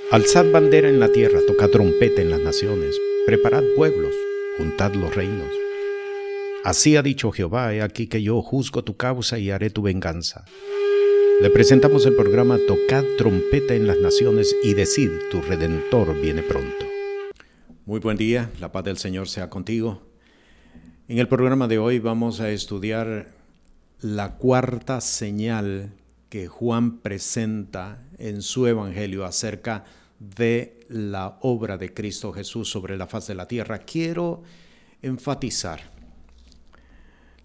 Alzad bandera en la tierra, tocad trompeta en las naciones, preparad pueblos, juntad los reinos. Así ha dicho Jehová, he aquí que yo juzgo tu causa y haré tu venganza. Le presentamos el programa Tocad trompeta en las naciones y decid, tu Redentor viene pronto. Muy buen día, la paz del Señor sea contigo. En el programa de hoy vamos a estudiar la cuarta señal que Juan presenta en su evangelio acerca de la obra de Cristo Jesús sobre la faz de la tierra. Quiero enfatizar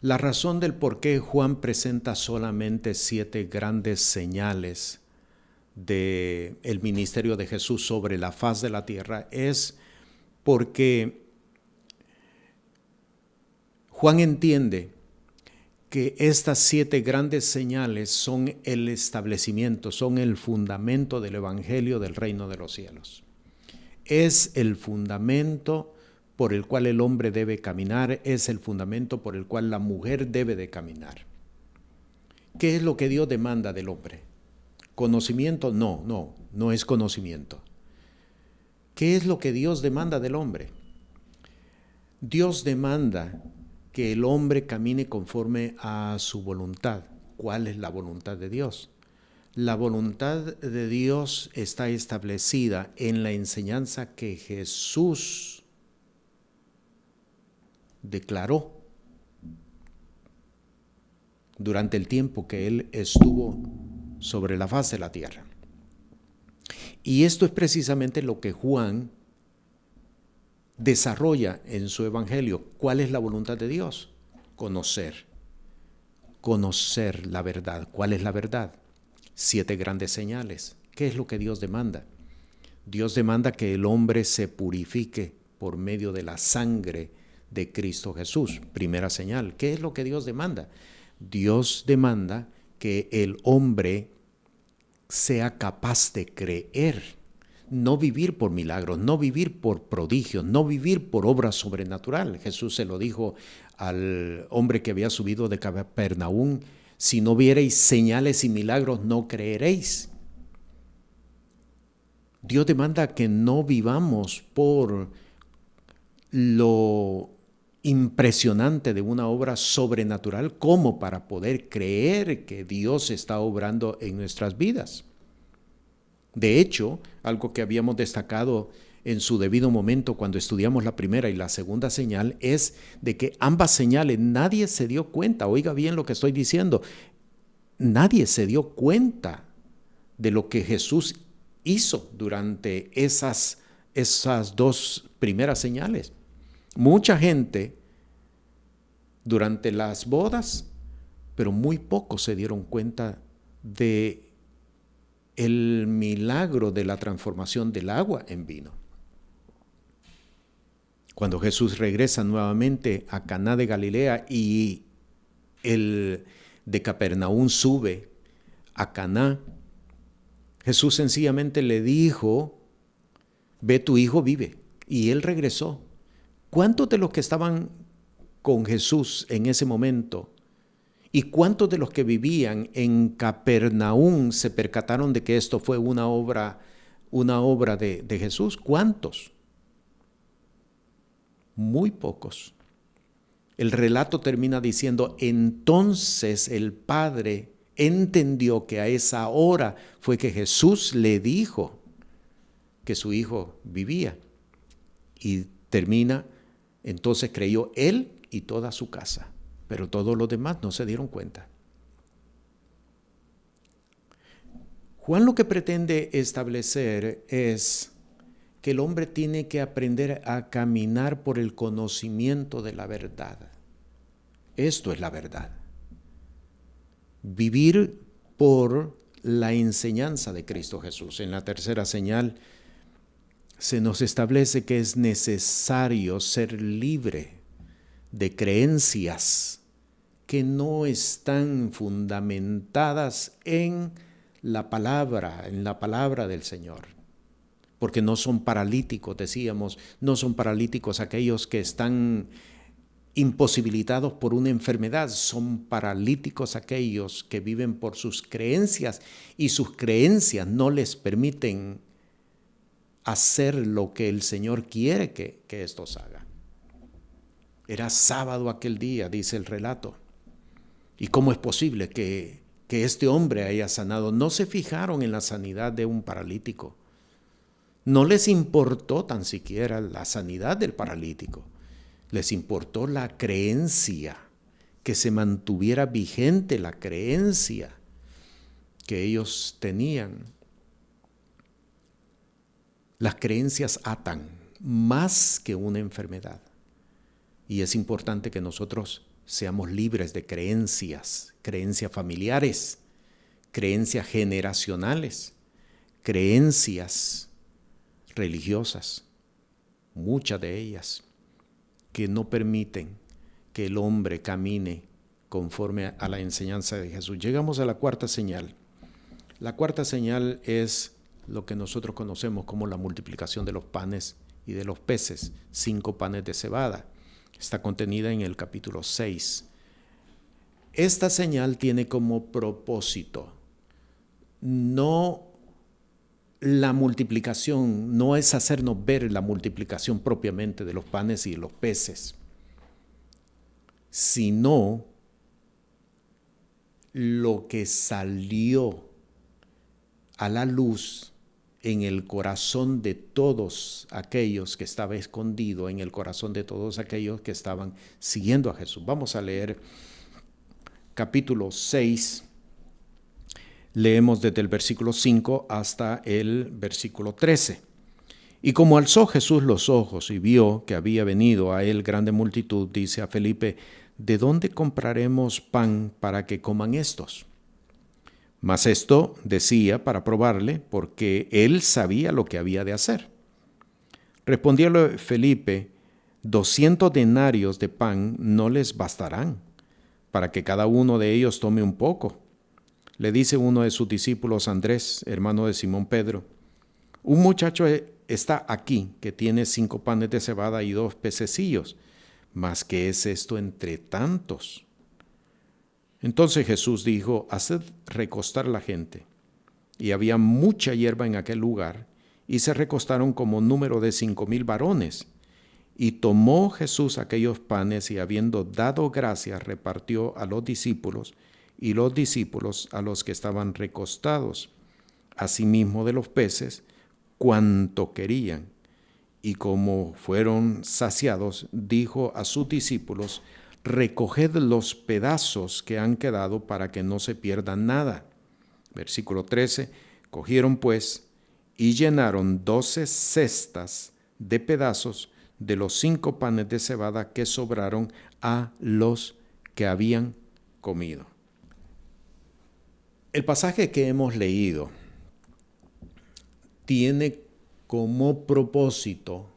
la razón del por qué Juan presenta solamente 7 grandes señales del ministerio de Jesús sobre la faz de la tierra es porque Juan entiende que estas 7 grandes señales son el establecimiento, son el fundamento del evangelio del reino de los cielos. Es el fundamento por el cual el hombre debe caminar, es el fundamento por el cual la mujer debe de caminar. ¿Qué es lo que Dios demanda del hombre? ¿Conocimiento? No es conocimiento. ¿Qué es lo que Dios demanda del hombre? Dios demanda que el hombre camine conforme a su voluntad. ¿Cuál es la voluntad de Dios? La voluntad de Dios está establecida en la enseñanza que Jesús declaró durante el tiempo que Él estuvo sobre la faz de la tierra. Y esto es precisamente lo que Juan desarrolla en su evangelio. ¿Cuál es la voluntad de Dios? Conocer la verdad. ¿Cuál es la verdad? 7 grandes señales. ¿Qué es lo que Dios demanda? Dios demanda que el hombre se purifique por medio de la sangre de Cristo Jesús. Primera señal. ¿Qué es lo que Dios demanda? Dios demanda que el hombre sea capaz de creer, no vivir por milagros, no vivir por prodigios, no vivir por obra sobrenatural. Jesús se lo dijo al hombre que había subido de Capernaum: si no viereis señales y milagros, no creeréis. Dios demanda que no vivamos por lo impresionante de una obra sobrenatural como para poder creer que Dios está obrando en nuestras vidas. De hecho, algo que habíamos destacado en su debido momento cuando estudiamos la primera y la segunda señal es de que ambas señales nadie se dio cuenta. Oiga bien lo que estoy diciendo. Nadie se dio cuenta de lo que Jesús hizo durante esas 2 primeras señales. Mucha gente durante las bodas, pero muy pocos se dieron cuenta de el milagro de la transformación del agua en vino. Cuando Jesús regresa nuevamente a Caná de Galilea y el de Capernaum sube a Caná, Jesús sencillamente le dijo: ve, tu hijo vive. Y él regresó. ¿Cuántos de los que estaban con Jesús en ese momento y cuántos de los que vivían en Capernaum se percataron de que esto fue una obra de Jesús? ¿Cuántos? Muy pocos. El relato termina diciendo: entonces el Padre entendió que a esa hora fue que Jesús le dijo que su hijo vivía. Y termina: entonces creyó él y toda su casa, pero todos los demás no se dieron cuenta. Juan lo que pretende establecer es que el hombre tiene que aprender a caminar por el conocimiento de la verdad. Esto es la verdad. Vivir por la enseñanza de Cristo Jesús. En la tercera señal se nos establece que es necesario ser libre de creencias que no están fundamentadas en la palabra del Señor. Porque no son paralíticos, decíamos, no son paralíticos aquellos que están imposibilitados por una enfermedad, son paralíticos aquellos que viven por sus creencias y sus creencias no les permiten hacer lo que el Señor quiere que estos hagan. Era sábado aquel día, dice el relato. ¿Y cómo es posible que este hombre haya sanado? No se fijaron en la sanidad de un paralítico. No les importó tan siquiera la sanidad del paralítico. Les importó la creencia, que se mantuviera vigente la creencia que ellos tenían. Las creencias atan más que una enfermedad. Y es importante que nosotros seamos libres de creencias familiares, creencias generacionales, creencias religiosas, muchas de ellas, que no permiten que el hombre camine conforme a la enseñanza de Jesús. Llegamos a la cuarta señal. La cuarta señal es lo que nosotros conocemos como la multiplicación de los panes y de los peces, 5 panes de cebada. Está contenida en el capítulo 6. Esta señal tiene como propósito no la multiplicación, no es hacernos ver la multiplicación propiamente de los panes y de los peces, sino lo que salió a la luz en el corazón de todos aquellos que estaba escondido, en el corazón de todos aquellos que estaban siguiendo a Jesús. Vamos a leer capítulo 6. Leemos desde el versículo 5 hasta el versículo 13. Y como alzó Jesús los ojos y vio que había venido a él grande multitud, dice a Felipe: ¿de dónde compraremos pan para que coman estos? Mas esto decía para probarle, porque él sabía lo que había de hacer. Respondióle Felipe: 200 denarios de pan no les bastarán, para que cada uno de ellos tome un poco. Le dice uno de sus discípulos, Andrés, hermano de Simón Pedro: un muchacho está aquí que tiene 5 panes de cebada y 2 pececillos, mas ¿qué es esto entre tantos? Entonces Jesús dijo: haced recostar la gente. Y había mucha hierba en aquel lugar, y se recostaron como número de 5,000 varones. Y tomó Jesús aquellos panes, y habiendo dado gracias, repartió a los discípulos, y los discípulos a los que estaban recostados, asimismo de los peces, cuanto querían. Y como fueron saciados, dijo a sus discípulos: recoged los pedazos que han quedado para que no se pierda nada. Versículo 13. Cogieron pues y llenaron 12 cestas de pedazos de los 5 panes de cebada que sobraron a los que habían comido. El pasaje que hemos leído tiene como propósito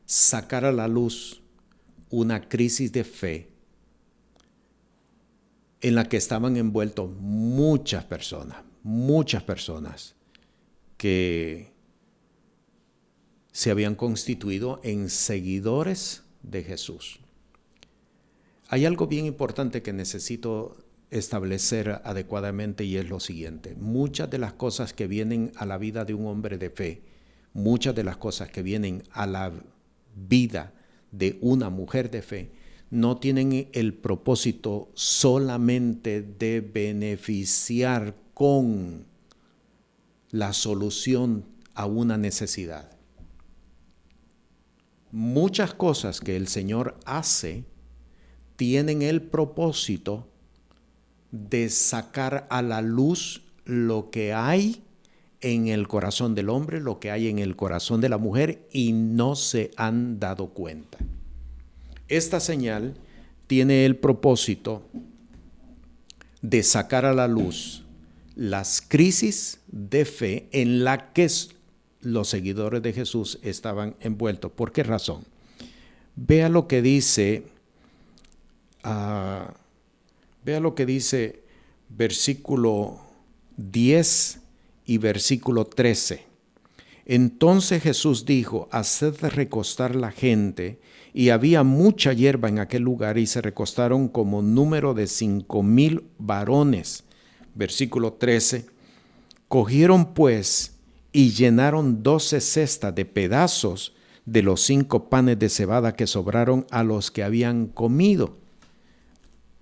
sacar a la luz una crisis de fe en la que estaban envueltos muchas personas que se habían constituido en seguidores de Jesús. Hay algo bien importante que necesito establecer adecuadamente, y es lo siguiente: muchas de las cosas que vienen a la vida de un hombre de fe, muchas de las cosas que vienen a la vida de una mujer de fe, no tienen el propósito solamente de beneficiar con la solución a una necesidad. Muchas cosas que el Señor hace tienen el propósito de sacar a la luz lo que hay en el corazón del hombre, lo que hay en el corazón de la mujer, y no se han dado cuenta. Esta señal tiene el propósito de sacar a la luz las crisis de fe en la que los seguidores de Jesús estaban envueltos. ¿Por qué razón? Vea lo que dice versículo 10 y versículo 13. Entonces Jesús dijo: haced recostar la gente. Y había mucha hierba en aquel lugar, y se recostaron como número de 5,000 varones. Versículo 13. Cogieron pues y llenaron 12 cestas de pedazos de los 5 panes de cebada que sobraron a los que habían comido.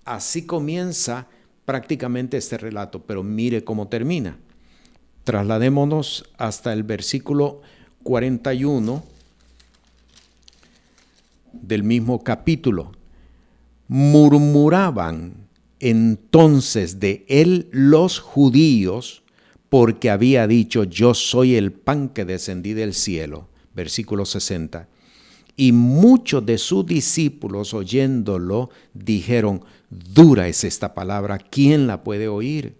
Así comienza prácticamente este relato, pero mire cómo termina. Trasladémonos hasta el versículo 41 del mismo capítulo. Murmuraban entonces de él los judíos, porque había dicho: yo soy el pan que descendí del cielo. Versículo 60. Y muchos de sus discípulos, oyéndolo, dijeron: dura es esta palabra, ¿quién la puede oír?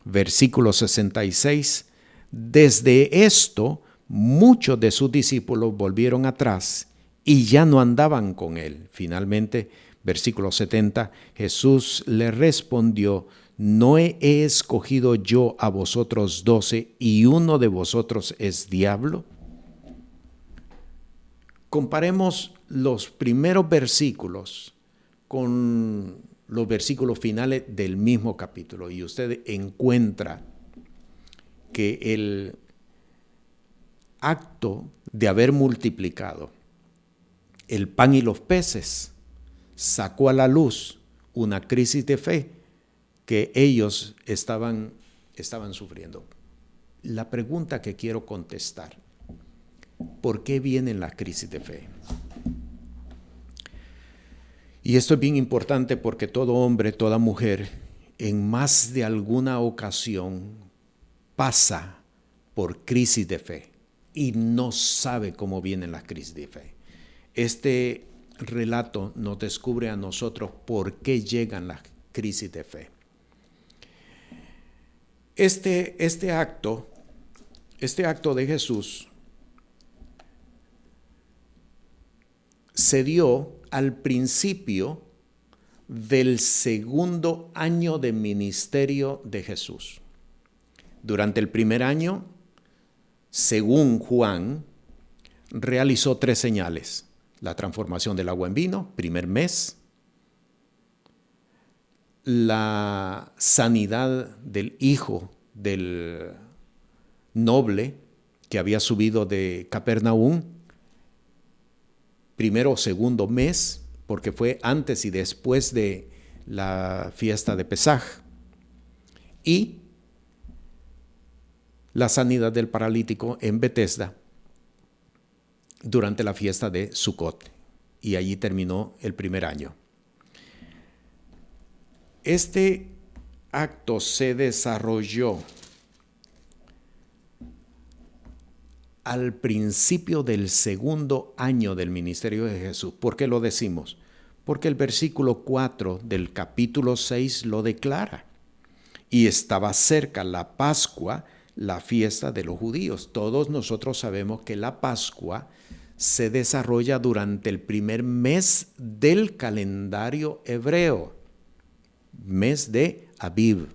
Versículo 66. Desde esto, muchos de sus discípulos volvieron atrás y ya no andaban con él. Finalmente, versículo 70, Jesús le respondió: ¿no he escogido yo a vosotros 12 y uno de vosotros es diablo? Comparemos los primeros versículos con los versículos finales del mismo capítulo y usted encuentra que el acto de haber multiplicado el pan y los peces sacó a la luz una crisis de fe que ellos estaban sufriendo. La pregunta que quiero contestar: ¿por qué vienen las crisis de fe? Y esto es bien importante porque todo hombre, toda mujer, en más de alguna ocasión pasa por crisis de fe y no sabe cómo vienen las crisis de fe. Este relato nos descubre a nosotros por qué llegan las crisis de fe. Este acto de Jesús se dio al principio del segundo año de ministerio de Jesús. Durante el primer año, según Juan, realizó 3 señales: la transformación del agua en vino, primer mes; la sanidad del hijo del noble que había subido de Capernaum, primero o segundo mes, porque fue antes y después de la fiesta de Pesaj, y la sanidad del paralítico en Betesda durante la fiesta de Sucot, y allí terminó el primer año. Este acto se desarrolló al principio del segundo año del ministerio de Jesús. ¿Por qué lo decimos? Porque el versículo 4 del capítulo 6 lo declara. Y estaba cerca la Pascua, la fiesta de los judíos. Todos nosotros sabemos que la Pascua se desarrolla durante el primer mes del calendario hebreo, mes de Aviv,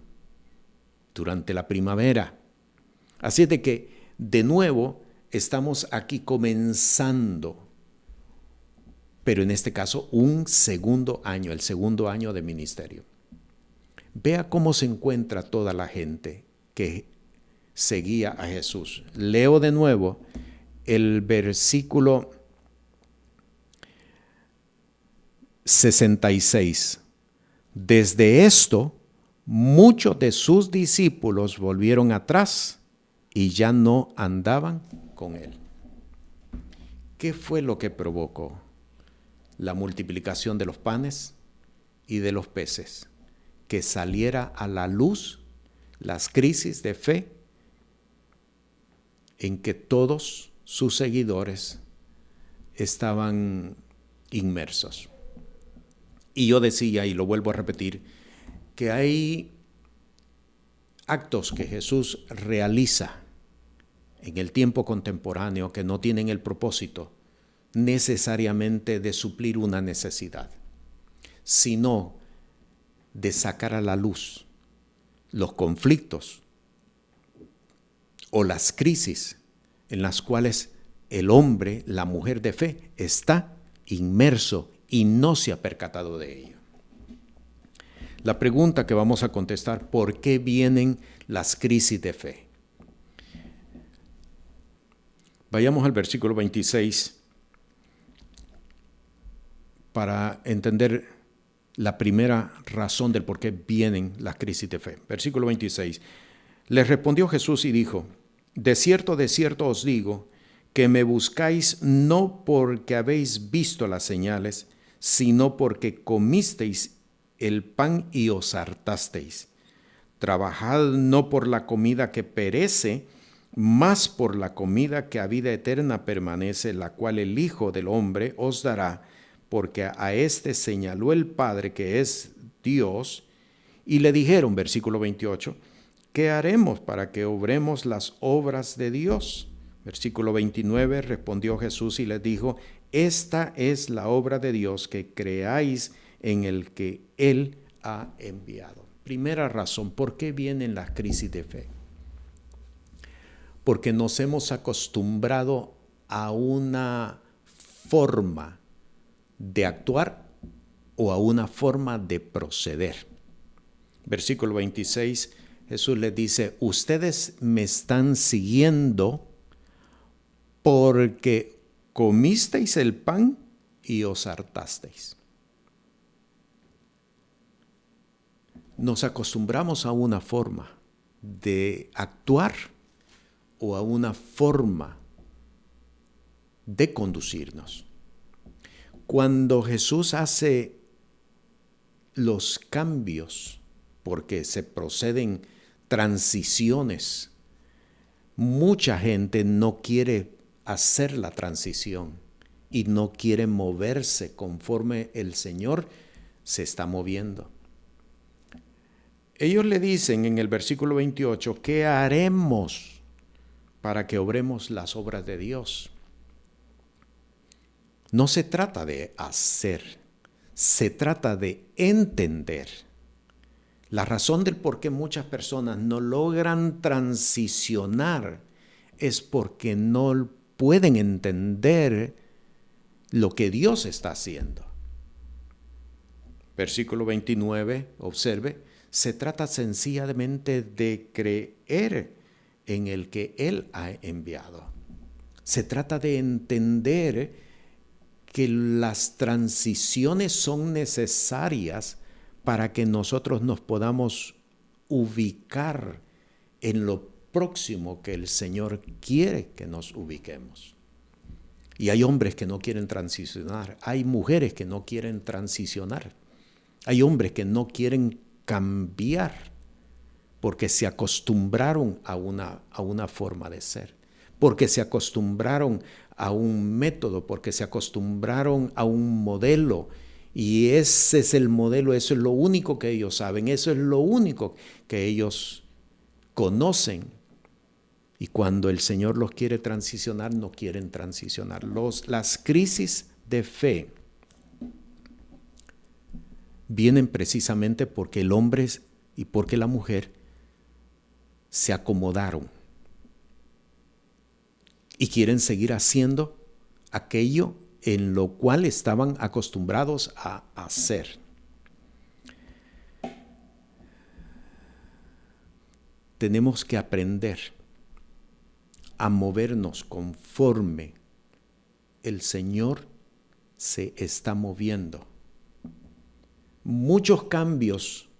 durante la primavera. Así es de que, de nuevo, estamos aquí comenzando, pero en este caso un segundo año, el segundo año de ministerio. Vea cómo se encuentra toda la gente que seguía a Jesús. Leo de nuevo el versículo 66. Desde esto, muchos de sus discípulos volvieron atrás y ya no andaban con él. ¿Qué fue lo que provocó la multiplicación de los panes y de los peces? Que saliera a la luz las crisis de fe en que todos sus seguidores estaban inmersos. Y yo decía, y lo vuelvo a repetir, que hay actos que Jesús realiza en el tiempo contemporáneo que no tienen el propósito necesariamente de suplir una necesidad, sino de sacar a la luz los conflictos o las crisis en las cuales el hombre, la mujer de fe, está inmerso y no se ha percatado de ello. La pregunta que vamos a contestar: ¿por qué vienen las crisis de fe? Vayamos al versículo 26 para entender la primera razón del por qué vienen las crisis de fe. Versículo 26. Les respondió Jesús y dijo: de cierto os digo, que me buscáis no porque habéis visto las señales, sino porque comisteis el pan y os hartasteis. Trabajad no por la comida que perece, mas por la comida que a vida eterna permanece, la cual el Hijo del Hombre os dará, porque a éste señaló el Padre, que es Dios. Y le dijeron, versículo 28, ¿qué haremos para que obremos las obras de Dios? Versículo 29, respondió Jesús y les dijo: esta es la obra de Dios, que creáis en el que Él ha enviado. Primera razón, ¿por qué vienen las crisis de fe? Porque nos hemos acostumbrado a una forma de actuar o a una forma de proceder. Versículo 26, Jesús les dice: ustedes me están siguiendo porque comisteis el pan y os hartasteis. Nos acostumbramos a una forma de actuar o a una forma de conducirnos. Cuando Jesús hace los cambios, porque se proceden transiciones, mucha gente no quiere hacer la transición y no quiere moverse conforme el Señor se está moviendo. Ellos le dicen en el versículo 28, ¿qué haremos para que obremos las obras de Dios? No se trata de hacer, se trata de entender. La razón del por qué muchas personas no logran transicionar es porque no pueden entender lo que Dios está haciendo. Versículo 29, observe, se trata sencillamente de creer en el que Él ha enviado. Se trata de entender que las transiciones son necesarias para que nosotros nos podamos ubicar en lo próximo que el Señor quiere que nos ubiquemos. Y hay hombres que no quieren transicionar, hay mujeres que no quieren transicionar, hay hombres que no quieren cambiar porque se acostumbraron a una forma de ser, porque se acostumbraron a un método, porque se acostumbraron a un modelo. Y ese es el modelo, eso es lo único que ellos saben, eso es lo único que ellos conocen. Y cuando el Señor los quiere transicionar, no quieren transicionar. Las crisis de fe vienen precisamente porque el hombre y porque la mujer se acomodaron y quieren seguir haciendo aquello en lo cual estaban acostumbrados a hacer. Tenemos que aprender a movernos conforme el Señor se está moviendo. Muchos cambios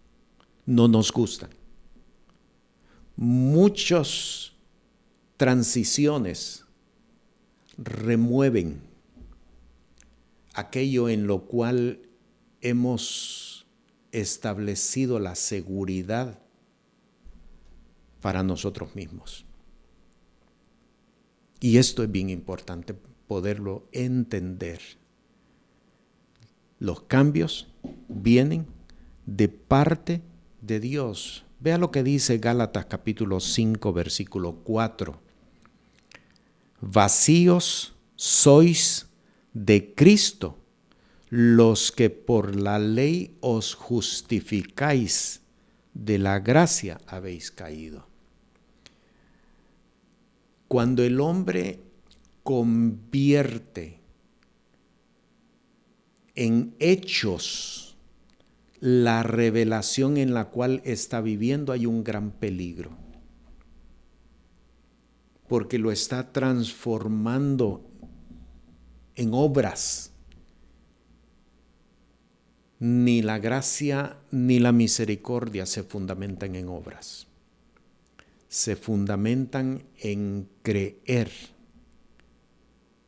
no nos gustan. Muchas transiciones remueven aquello en lo cual hemos establecido la seguridad para nosotros mismos. Y esto es bien importante poderlo entender. Los cambios vienen de parte de Dios. Vea lo que dice Gálatas capítulo 5, versículo 4. Vacíos sois de Cristo, los que por la ley os justificáis, de la gracia habéis caído. Cuando el hombre convierte en hechos la revelación en la cual está viviendo, hay un gran peligro. porque lo está transformando en obras. Ni la gracia ni la misericordia se fundamentan en obras. Se fundamentan en creer.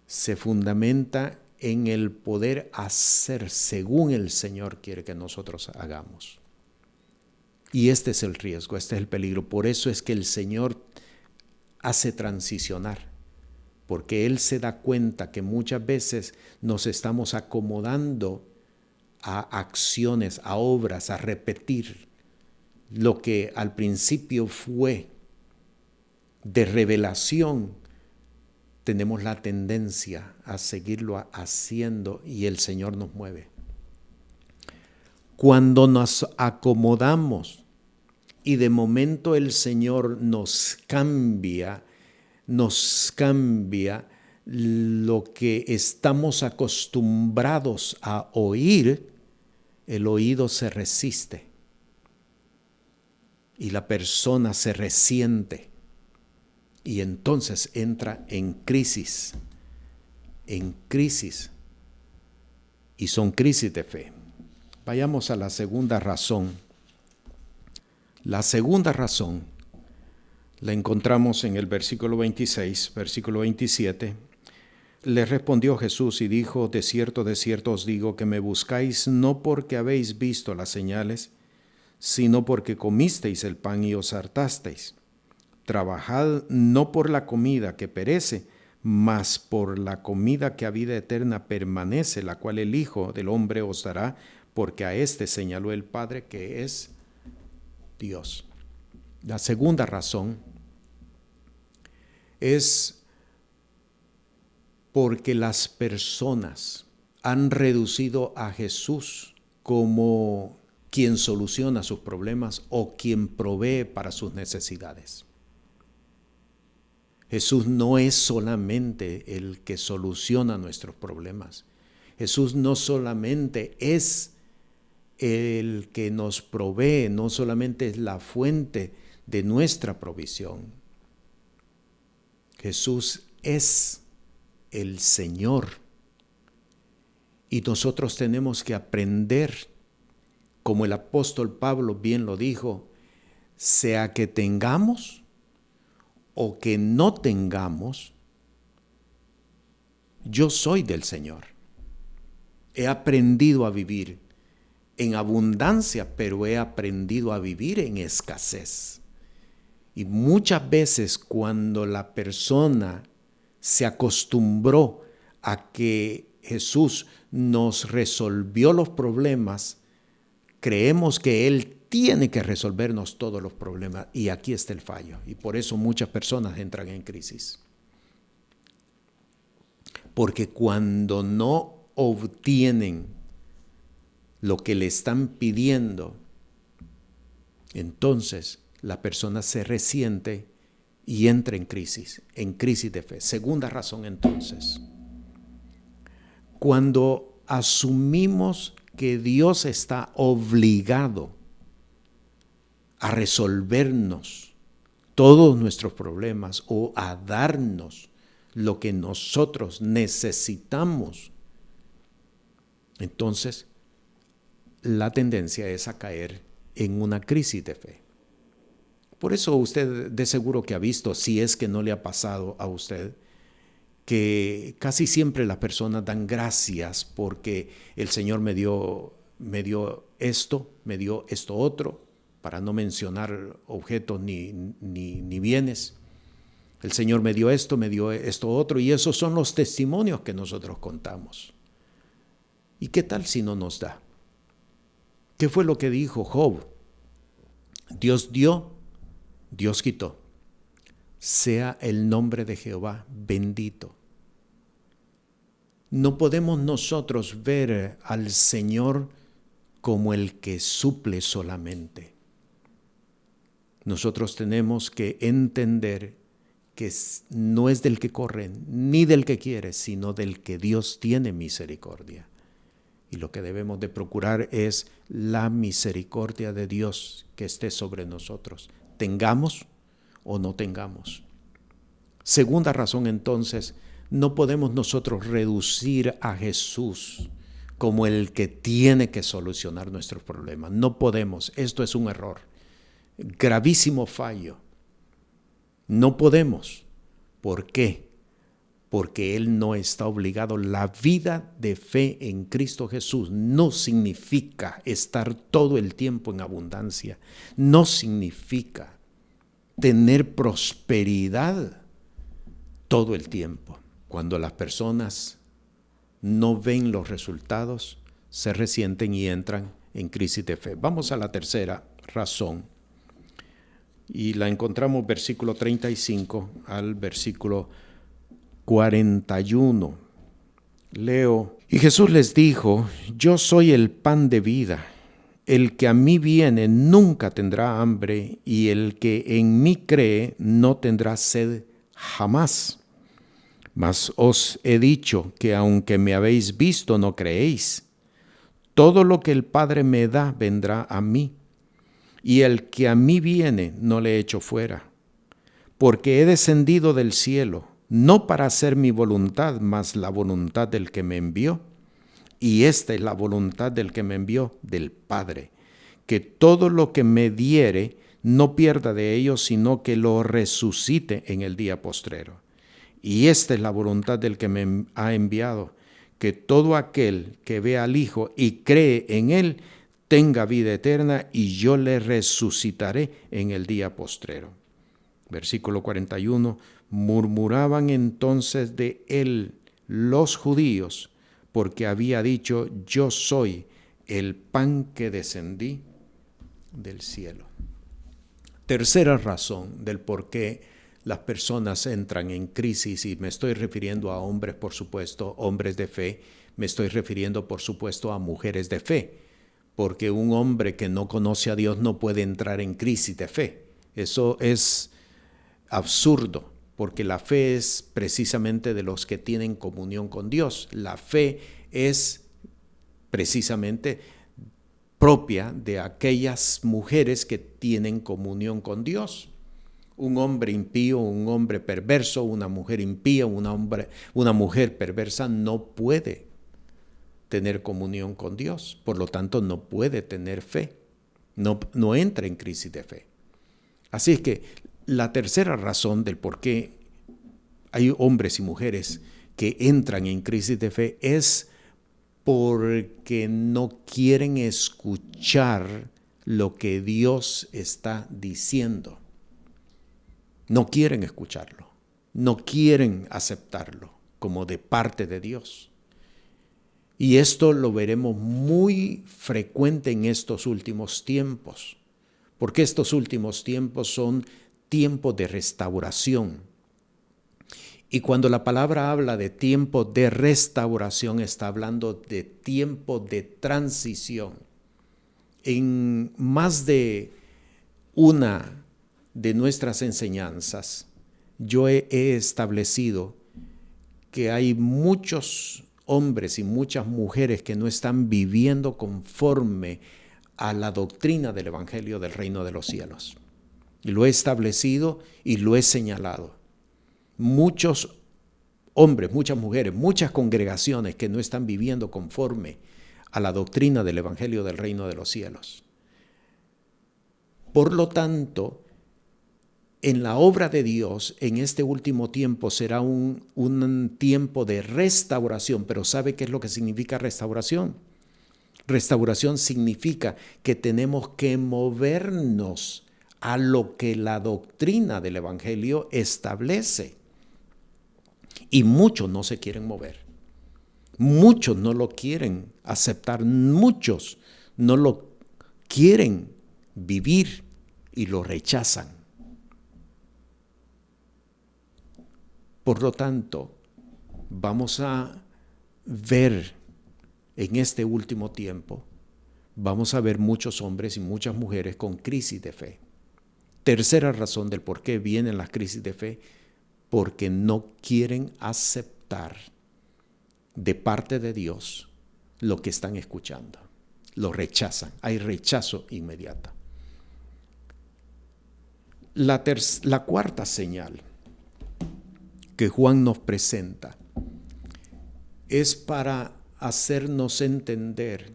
Se fundamenta en el poder hacer según el Señor quiere que nosotros hagamos. Y este es el riesgo, este es el peligro. Por eso es que el Señor hace transicionar, porque Él se da cuenta que muchas veces nos estamos acomodando a acciones, a obras, a repetir lo que al principio fue de revelación. Tenemos la tendencia a seguirlo haciendo y el Señor nos mueve. Cuando nos acomodamos y de momento el Señor nos cambia lo que estamos acostumbrados a oír, el oído se resiste y la persona se resiente y entonces entra en crisis y son crisis de fe. Vayamos a la segunda razón. La segunda razón la encontramos en el versículo 26, versículo 27. Le respondió Jesús y dijo: de cierto os digo que me buscáis no porque habéis visto las señales, sino porque comisteis el pan y os hartasteis. Trabajad no por la comida que perece, mas por la comida que a vida eterna permanece, la cual el Hijo del Hombre os dará, porque a éste señaló el Padre, que es Dios. La segunda razón es porque las personas han reducido a Jesús como quien soluciona sus problemas o quien provee para sus necesidades. Jesús no es solamente el que soluciona nuestros problemas. Jesús no solamente es el que nos provee, no solamente es la fuente de nuestra provisión. Jesús es el Señor. Y nosotros tenemos que aprender, como el apóstol Pablo bien lo dijo, sea que tengamos o que no tengamos, yo soy del Señor. He aprendido a vivir en abundancia, pero he aprendido a vivir en escasez. Y muchas veces cuando la persona se acostumbró a que Jesús nos resolvió los problemas, creemos que Él tiene que resolvernos todos los problemas, y aquí está el fallo. Y por eso muchas personas entran en crisis. Porque cuando no obtienen lo que le están pidiendo, entonces la persona se resiente y entra en crisis de fe. Segunda razón entonces, cuando asumimos que Dios está obligado a resolvernos todos nuestros problemas o a darnos lo que nosotros necesitamos, entonces la tendencia es a caer en una crisis de fe. Por eso usted de seguro que ha visto, si es que no le ha pasado a usted, que casi siempre las personas dan gracias porque el Señor me dio esto otro, para no mencionar objetos ni bienes. El Señor me dio esto otro, y esos son los testimonios que nosotros contamos. ¿Y qué tal si no nos da? ¿Qué fue lo que dijo Job? Dios dio, Dios quitó. Sea el nombre de Jehová bendito. No podemos nosotros ver al Señor como el que suple solamente. Nosotros tenemos que entender que no es del que corre ni del que quiere, sino del que Dios tiene misericordia. Y lo que debemos de procurar es la misericordia de Dios que esté sobre nosotros, tengamos o no tengamos. Segunda razón, entonces, no podemos nosotros reducir a Jesús como el que tiene que solucionar nuestros problemas. No podemos. Esto es un error. Gravísimo fallo. No podemos. ¿Por qué? Porque Él no está obligado. La vida de fe en Cristo Jesús no significa estar todo el tiempo en abundancia. No significa tener prosperidad todo el tiempo. Cuando las personas no ven los resultados, se resienten y entran en crisis de fe. Vamos a la tercera razón. Y la encontramos versículo 35 al versículo 41. Leo. Y Jesús les dijo: yo soy el pan de vida. El que a mí viene nunca tendrá hambre, y el que en mí cree no tendrá sed jamás. Mas os he dicho que aunque me habéis visto, no creéis. Todo lo que el Padre me da vendrá a mí, y el que a mí viene no le echo fuera. Porque he descendido del cielo, no para hacer mi voluntad, mas la voluntad del que me envió. Y esta es la voluntad del que me envió, del Padre, que todo lo que me diere no pierda de ello, sino que lo resucite en el día postrero. Y esta es la voluntad del que me ha enviado, que todo aquel que ve al Hijo y cree en Él tenga vida eterna, y yo le resucitaré en el día postrero. Versículo 41. Murmuraban entonces de Él los judíos, porque había dicho: yo soy el pan que descendí del cielo. Tercera razón del por qué las personas entran en crisis, y me estoy refiriendo a hombres, por supuesto, hombres de fe, me estoy refiriendo, por supuesto, a mujeres de fe, porque un hombre que no conoce a Dios no puede entrar en crisis de fe. Eso es absurdo, porque la fe es precisamente de los que tienen comunión con Dios. La fe es precisamente propia de aquellas mujeres que tienen comunión con Dios. Un hombre impío, un hombre perverso, una mujer impía, una mujer perversa no puede tener comunión con Dios. Por lo tanto, no puede tener fe. No entra en crisis de fe. Así es que la tercera razón del por qué hay hombres y mujeres que entran en crisis de fe es porque no quieren escuchar lo que Dios está diciendo. No quieren escucharlo, no quieren aceptarlo como de parte de Dios. Y esto lo veremos muy frecuente en estos últimos tiempos, porque estos últimos tiempos son tiempos de restauración. Y cuando la palabra habla de tiempo de restauración, está hablando de tiempo de transición. En más de una de nuestras enseñanzas, yo he establecido que hay muchos hombres y muchas mujeres que no están viviendo conforme a la doctrina del Evangelio del Reino de los Cielos. Y lo he establecido y lo he señalado. Muchos hombres, muchas mujeres, muchas congregaciones que no están viviendo conforme a la doctrina del Evangelio del Reino de los Cielos. Por lo tanto, en la obra de Dios, en este último tiempo será un tiempo de restauración. Pero ¿sabe qué es lo que significa restauración? Restauración significa que tenemos que movernos a lo que la doctrina del Evangelio establece. Y muchos no se quieren mover. Muchos no lo quieren aceptar. Muchos no lo quieren vivir y lo rechazan. Por lo tanto, vamos a ver en este último tiempo, vamos a ver muchos hombres y muchas mujeres con crisis de fe. Tercera razón del por qué vienen las crisis de fe: porque no quieren aceptar de parte de Dios lo que están escuchando. Lo rechazan, hay rechazo inmediato. La cuarta señal que Juan nos presenta es para hacernos entender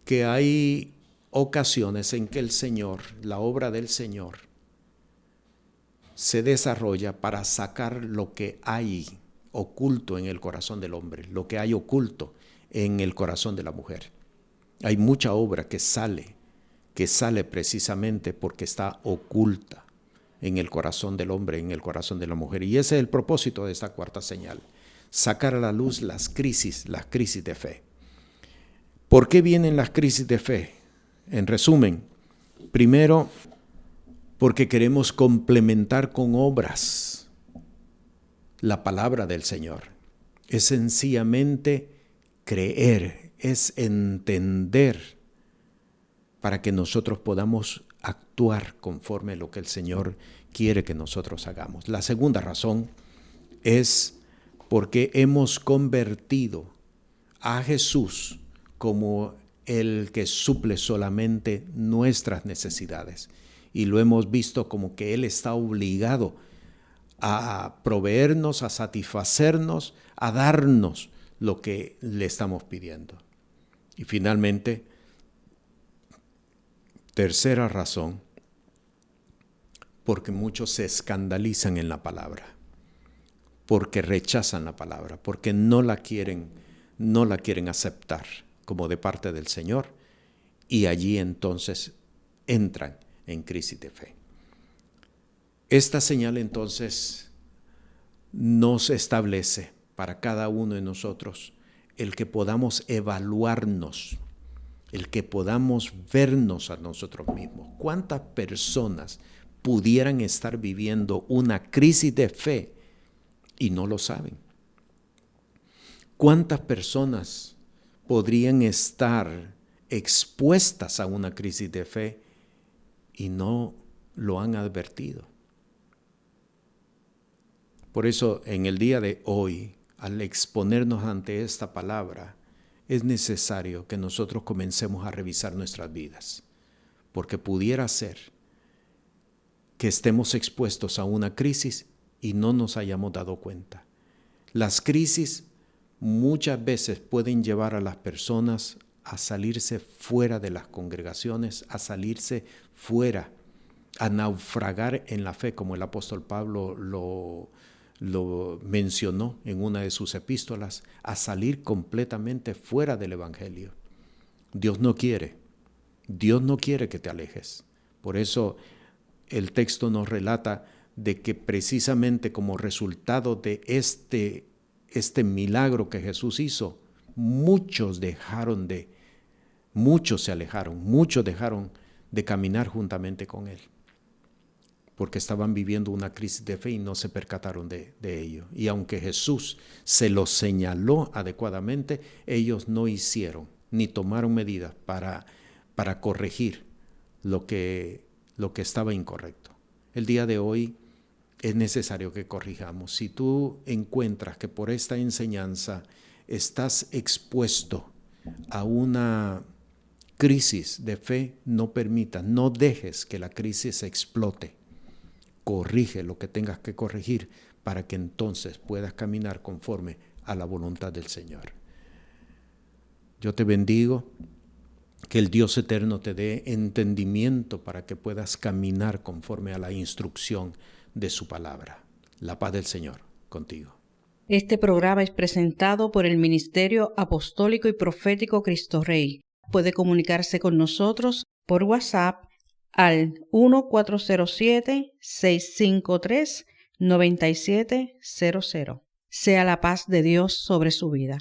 que hay ocasiones en que el Señor, la obra del Señor, se desarrolla para sacar lo que hay oculto en el corazón del hombre, lo que hay oculto en el corazón de la mujer. Hay mucha obra que sale precisamente porque está oculta en el corazón del hombre, en el corazón de la mujer. Y ese es el propósito de esta cuarta señal, sacar a la luz las crisis de fe. ¿Por qué vienen las crisis de fe? En resumen, primero, porque queremos complementar con obras la palabra del Señor. Es sencillamente creer, es entender para que nosotros podamos actuar conforme a lo que el Señor quiere que nosotros hagamos. La segunda razón es porque hemos convertido a Jesús como el que suple solamente nuestras necesidades. Y lo hemos visto como que Él está obligado a proveernos, a satisfacernos, a darnos lo que le estamos pidiendo. Y finalmente, tercera razón, porque muchos se escandalizan en la palabra, porque rechazan la palabra, porque no la quieren aceptar como de parte del Señor, y allí entonces entran en crisis de fe. Esta señal entonces nos establece para cada uno de nosotros el que podamos evaluarnos, el que podamos vernos a nosotros mismos. ¿Cuántas personas pudieran estar viviendo una crisis de fe y no lo saben? ¿Cuántas personas podrían estar expuestas a una crisis de fe y no lo han advertido? Por eso, en el día de hoy, al exponernos ante esta palabra, es necesario que nosotros comencemos a revisar nuestras vidas, porque pudiera ser que estemos expuestos a una crisis y no nos hayamos dado cuenta. Las crisis muchas veces pueden llevar a las personas a salirse fuera de las congregaciones, a salirse fuera, a naufragar en la fe, como el apóstol Pablo lo mencionó en una de sus epístolas, a salir completamente fuera del Evangelio. Dios no quiere que te alejes. Por eso el texto nos relata de que precisamente como resultado de este milagro que Jesús hizo, muchos se alejaron, muchos dejaron de caminar juntamente con Él, porque estaban viviendo una crisis de fe y no se percataron de ello. Y aunque Jesús se los señaló adecuadamente, ellos no hicieron ni tomaron medidas para corregir lo que estaba incorrecto. El día de hoy es necesario que corrijamos. Si tú encuentras que por esta enseñanza estás expuesto a una crisis de fe, no dejes que la crisis explote. Corrige lo que tengas que corregir para que entonces puedas caminar conforme a la voluntad del Señor. Yo te bendigo, que el Dios eterno te dé entendimiento para que puedas caminar conforme a la instrucción de su palabra. La paz del Señor contigo. Este programa es presentado por el Ministerio Apostólico y Profético Cristo Rey. Puede comunicarse con nosotros por WhatsApp al 1407-653-9700. Sea la paz de Dios sobre su vida.